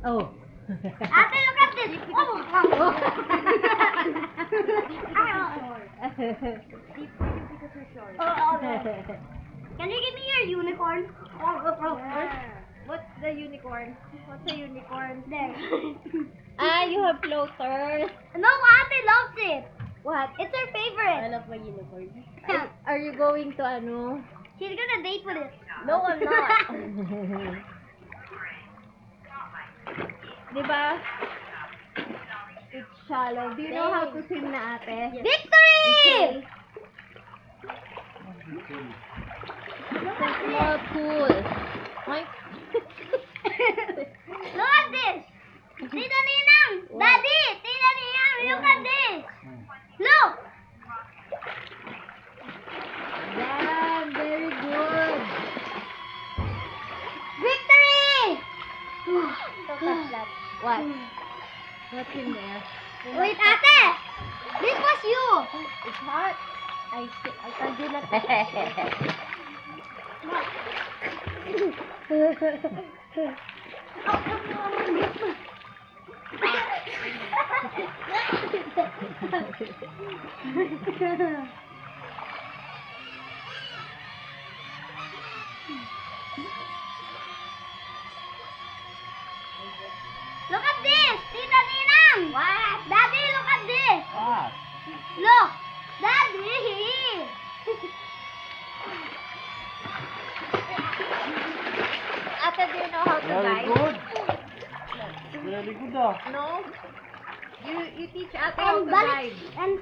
Oh. Ate, look at this. Oh. Can you give me your unicorn? What's the unicorn? What's a unicorn? There. Ah, you have floaters. No, Ate loves it. What? It's her favorite. love my unicorn. Are you going to ano? She's gonna date with it. No, I'm not. Diba? It's shallow. Do you know how to swim na ate? Victory! It's a small pool. Oink. Look at this. Tita Ninang! Daddy! Tita Ninang! Look at this! Look! Damn, very good. Victory! What? What's in there? Wait, Ate! This was you! It's hot. I can do not. Look at this! Tita Ninang! What? Daddy, look at this! Ah, Look! Daddy! Ate, do you know how to very dive? good. Very good ah. No? You teach ate how to balik- dive. and